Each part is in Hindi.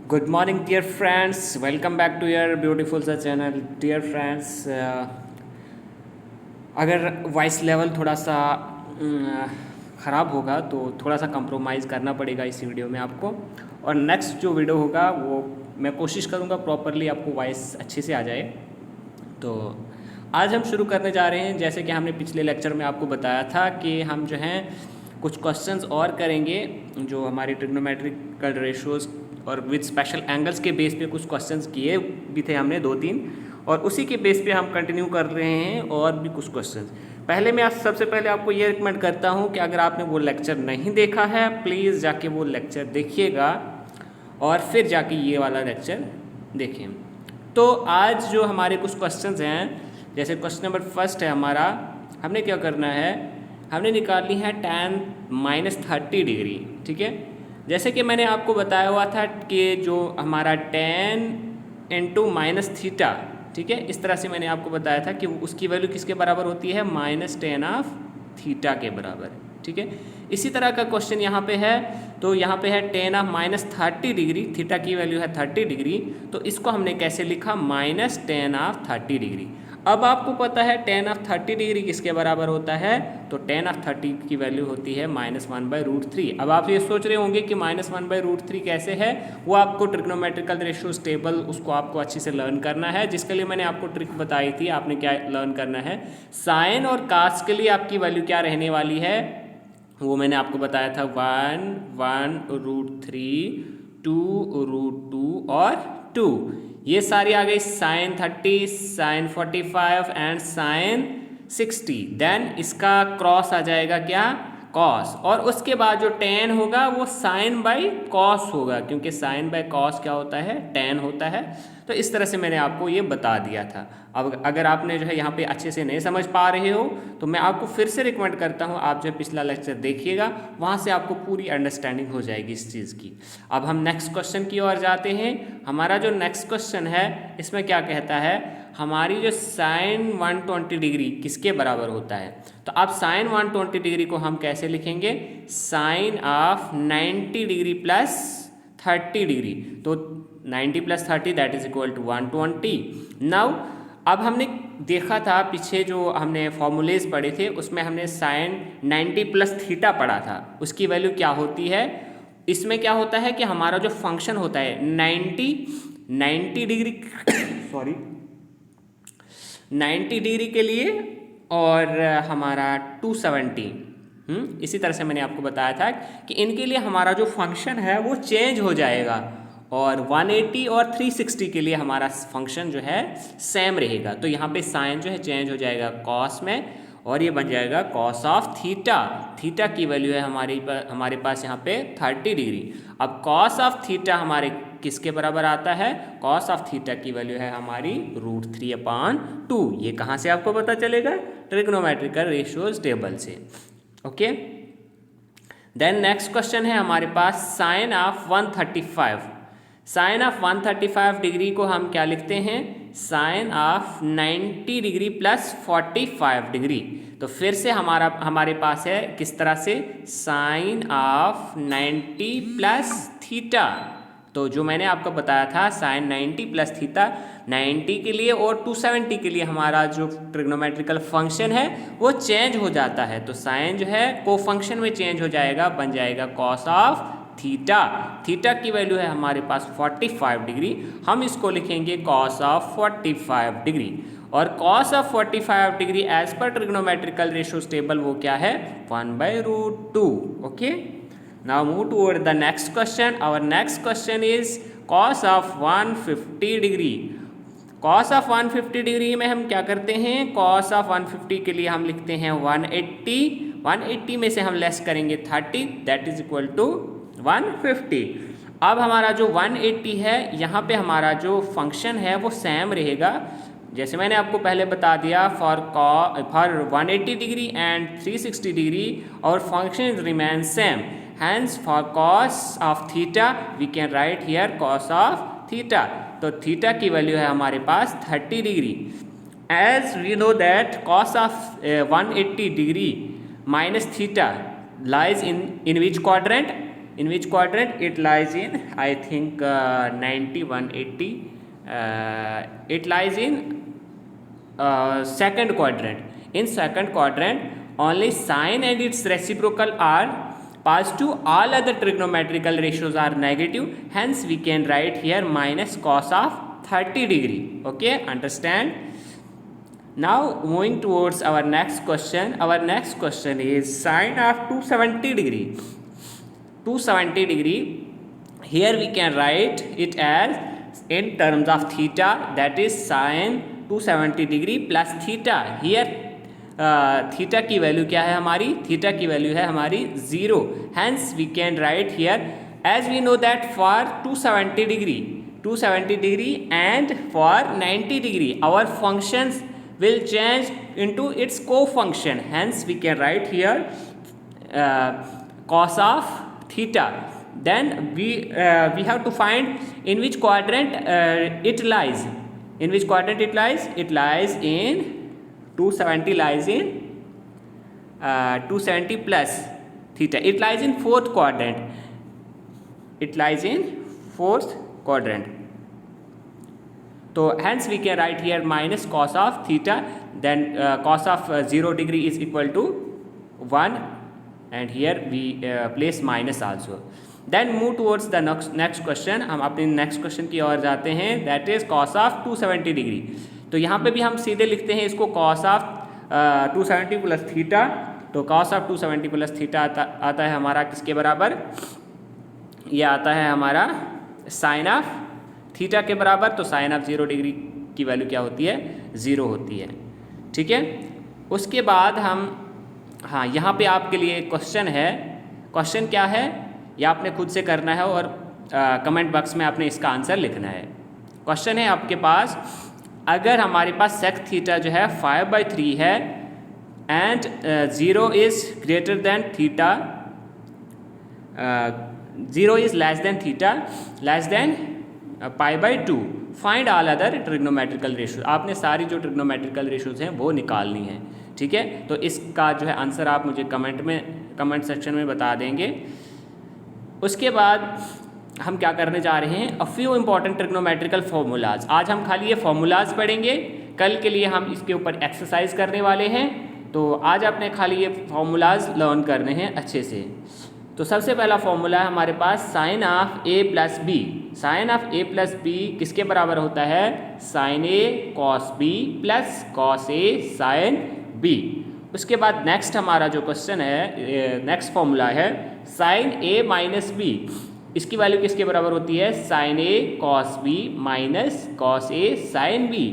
Good morning, dear friends. Welcome back to your beautiful सा channel. Dear friends, अगर वॉइस लेवल थोड़ा सा ख़राब होगा तो थोड़ा सा कंप्रोमाइज़ करना पड़ेगा इस वीडियो में आपको। और नेक्स्ट जो वीडियो होगा वो मैं कोशिश करूँगा प्रॉपरली आपको वॉइस अच्छे से आ जाए। तो आज हम शुरू करने जा रहे हैं। जैसे कि हमने पिछले लेक्चर में आपको बताया था कि हम जो हैं कुछ क्वेश्चंस और करेंगे जो हमारी ट्रिग्नोमेट्रिकल रेशियोज़ और विद स्पेशल एंगल्स के बेस पे कुछ क्वेश्चंस किए भी थे हमने 2-3, और उसी के बेस पे हम कंटिन्यू कर रहे हैं और भी कुछ क्वेश्चंस। पहले मैं सबसे पहले आपको ये रिकमेंड करता हूँ कि अगर आपने वो लेक्चर नहीं देखा है प्लीज़ जाके वो लेक्चर देखिएगा और फिर जाके ये वाला लेक्चर देखें। तो आज जो हमारे कुछ क्वेश्चंस हैं, जैसे क्वेश्चन नंबर फर्स्ट है हमारा, हमने क्या करना है, हमने निकालनी है tan -30 डिग्री। ठीक है, जैसे कि मैंने आपको बताया हुआ था कि जो हमारा tan इंटू माइनस थीटा, ठीक है, इस तरह से मैंने आपको बताया था कि उसकी वैल्यू किसके बराबर होती है, -tan ऑफ थीटा के बराबर। ठीक है, इसी तरह का क्वेश्चन यहाँ पे है। तो यहाँ पे है tan ऑफ -30 डिग्री, थीटा की वैल्यू है 30 डिग्री, तो इसको हमने कैसे लिखा, -tan ऑफ 30 डिग्री। अब आपको पता है tan ऑफ 30 डिग्री किसके बराबर होता है, तो tan ऑफ 30 की वैल्यू होती है -1/√3। अब आप ये सोच रहे होंगे कि -1/√3 कैसे है, वो आपको ट्रिग्नोमेट्रिकल रेशियोज टेबल उसको आपको अच्छे से लर्न करना है, जिसके लिए मैंने आपको ट्रिक बताई थी। आपने क्या लर्न करना है, साइन और कास के लिए आपकी वैल्यू क्या रहने वाली है, वो मैंने आपको बताया था 1/√3, 2√2 और 2। ये सारी आ गई sin 30, sin 45 and sin 60। Then इसका क्रॉस आ जाएगा क्या, कॉस, और उसके बाद जो tan होगा वो sin बाई कॉस होगा, क्योंकि sin बाई कॉस क्या होता है, tan होता है। तो इस तरह से मैंने आपको ये बता दिया था। अब अगर आपने जो है यहाँ पे अच्छे से नहीं समझ पा रहे हो तो मैं आपको फिर से रिकमेंड करता हूँ आप जो पिछला लेक्चर देखिएगा, वहाँ से आपको पूरी अंडरस्टैंडिंग हो जाएगी इस चीज़ की। अब हम नेक्स्ट क्वेश्चन की ओर जाते हैं। हमारा जो नेक्स्ट क्वेश्चन है इसमें क्या कहता है, हमारी जो sin 120 डिग्री किसके बराबर होता है, तो अब sin 120 डिग्री को हम कैसे लिखेंगे, sin of 90 degree plus 30 degree, तो 90 plus 30 that is equal to 120। Now अब हमने देखा था पीछे जो हमने फॉर्मूलेज पढ़े थे उसमें हमने sin 90 प्लस थीटा पढ़ा था, उसकी वैल्यू क्या होती है। इसमें क्या होता है कि हमारा जो फंक्शन होता है 90 डिग्री सॉरी 90 डिग्री के लिए और हमारा 270, इसी तरह से मैंने आपको बताया था कि इनके लिए हमारा जो फंक्शन है वो चेंज हो जाएगा, और 180 और 360 के लिए हमारा फंक्शन जो है सेम रहेगा। तो यहाँ पे साइन जो है चेंज हो जाएगा कॉस में, और ये बन जाएगा कॉस ऑफ थीटा। थीटा की वैल्यू है हमारे पास यहाँ पे 30 डिग्री। अब कॉस ऑफ थीटा हमारे किसके बराबर आता है, कॉस ऑफ थीटा की वैल्यू है हमारी √3/2। ये कहाँ से आपको पता चलेगा, ट्रिग्नोमेट्रिकल रेशियोज टेबल से। ओके, देन नेक्स्ट क्वेश्चन है हमारे पास sine of 135। Sine of 135 degree को हम क्या लिखते हैं, sine of 90 degree plus 45 degree. तो फिर से हमारे पास है किस तरह से, साइन ऑफ 90 प्लस थीटा। तो जो मैंने आपको बताया था साइन 90 प्लस थीटा, 90 के लिए और 270 के लिए हमारा जो ट्रिग्नोमेट्रिकल फंक्शन है वो चेंज हो जाता है। तो साइन जो है को फंक्शन में चेंज हो जाएगा, बन जाएगा कॉस ऑफ थीटा। थीटा की वैल्यू है हमारे पास 45 डिग्री, हम इसको लिखेंगे कॉस ऑफ 45 डिग्री। और कॉस ऑफ 45 डिग्री एज पर ट्रिग्नोमेट्रिकल रेशियोज टेबल वो क्या है, 1/√2। Okay, now move toward the next question. Our next question is cos of 150 degree. Cos of 150 degree में हम क्या करते हैं, कॉस ऑफ 150 के लिए हम लिखते हैं 180 में से हम लेस करेंगे 30 दैट इज इक्वल टू 150। अब हमारा जो 180 है यहाँ पे हमारा जो फंक्शन है वो सेम रहेगा, जैसे मैंने आपको पहले बता दिया फॉर 180 डिग्री एंड 360 डिग्री और function remain same, hence for cos of theta we can write here cos of theta. तो थीटा की वैल्यू है हमारे पास 30 degree. As we know that cos of 180 degree minus theta lies in which quadrant, In which quadrant? It lies in, I think, 90, 180. It lies in second quadrant. In second quadrant, only sine and its reciprocal are passed to. All other trigonometrical ratios are negative. Hence, we can write here minus cos of 30 degree. Okay, understand? Now, moving towards our next question. Our next question is sine of 270 degree. 270 degree. Here we can write it as in terms of theta, that is sine 270 degree plus theta. Here theta की वैल्यू क्या है हमारी? थीटा की वैल्यू है हमारी 0. Hence we can write here as we know that for 270 degree and for 90 degree our functions will change into its co-function. Hence we can write here cos of theta. Then we have to find in which quadrant it lies. In which quadrant it lies? It lies in 270 lies in 270 plus theta. It lies in fourth quadrant. It lies in fourth quadrant. So hence we can write here minus cos of theta. Then cos of 0 degree is equal to 1, and here we place minus also. Then move towards the next question. हम अपने next question की ओर जाते हैं. That is cos of 270 degree. तो यहाँ पे भी हम सीधे लिखते हैं इसको cos of 270 प्लस थीटा. तो cos of 270 प्लस थीटा आता है हमारा किसके बराबर? यह आता है हमारा साइन ऑफ थीटा के बराबर. तो साइन ऑफ 0 डिग्री की वैल्यू क्या होती है? 0 होती है. ठीक है. उसके बाद हम यहाँ पे आपके लिए क्वेश्चन है. क्वेश्चन क्या है ये आपने खुद से करना है और कमेंट बॉक्स में आपने इसका आंसर लिखना है. क्वेश्चन है आपके पास, अगर हमारे पास सेक थीटा जो है 5/3 है and 0 is greater than theta, 0 is less than theta less than π/2, find all other trigonometrical ratios. आपने सारी जो ट्रिग्नोमेट्रिकल रेशियोज हैं वो निकालनी है. ठीक है. तो इसका जो है आंसर आप मुझे कमेंट सेक्शन में बता देंगे. उसके बाद हम क्या करने जा रहे हैं? A few important trigonometrical formulas. आज हम खाली ये फॉर्मूलाज पढ़ेंगे. कल के लिए हम इसके ऊपर एक्सरसाइज करने वाले हैं. तो आज आपने खाली ये फॉर्मूलाज लर्न करने हैं अच्छे से. तो सबसे पहला फॉर्मूला है हमारे पास sine of a plus b. Sine of a plus b किसके बराबर होता है? Sine a cos b plus cos a sine b. उसके बाद नेक्स्ट हमारा जो क्वेश्चन है, नेक्स्ट फॉर्मूला है साइन a माइनस b. इसकी वैल्यू किसके बराबर होती है? Sine a cos b minus cos a sine b.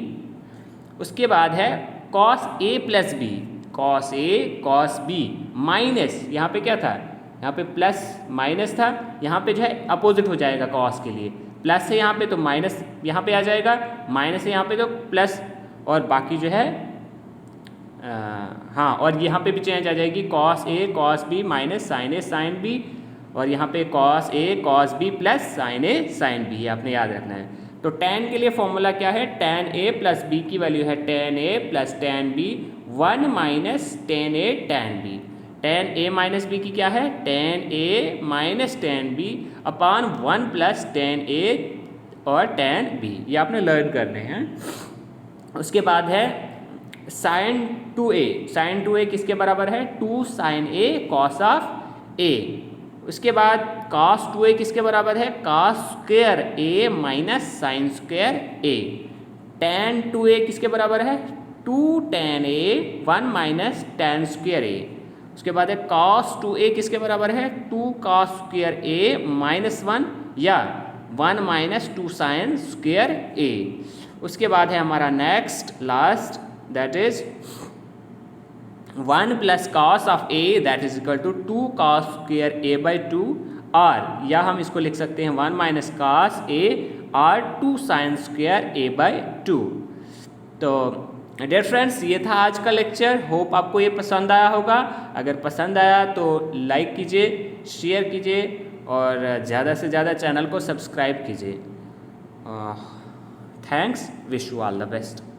उसके बाद है cos a plus b, cos a cos b minus, यहाँ पे क्या था? यहाँ पे प्लस माइनस था. यहाँ पे जो है अपोजिट हो जाएगा कॉस के लिए. प्लस है यहाँ पे तो माइनस यहाँ पे आ जाएगा, माइनस है यहाँ पे तो प्लस, और बाकी जो है और यहाँ पे भी चेंज आ जाएगी cos A cos B minus sign A sine B, और यहाँ पे cos A cos B plus sign A sine B. आपने याद रखना है. तो tan के लिए फॉर्मूला क्या है? tan a प्लस बी की वैल्यू है tan a plus tan b 1 minus tan a tan b. tan a minus B की क्या है? tan a माइनस tan b upon 1 plus tan a और tan b. ये आपने लर्न करने हैं. उसके बाद है sin 2a. sin 2a किसके बराबर है? 2 sin a cos of a. उसके बाद cos 2a किसके बराबर है? cos square a minus sine square a. tan 2a किसके बराबर है? 2 tan a 1 minus tan square a. उसके बाद है cos 2a किसके बराबर है? 2 cos स्क्वायर a माइनस 1 या 1 माइनस 2 साइन स्क्वायर a. उसके बाद है हमारा next last, that is 1 plus cos of a that is equal to 2 cos square a/2, और या हम इसको लिख सकते हैं 1 माइनस cos a और 2 साइन स्क्वायर a/2. तो डियर फ्रेंड्स, ये था आज का लेक्चर. होप आपको ये पसंद आया होगा. अगर पसंद आया तो लाइक कीजिए, शेयर कीजिए और ज़्यादा से ज़्यादा चैनल को सब्सक्राइब कीजिए. Thanks. Wish you all the best.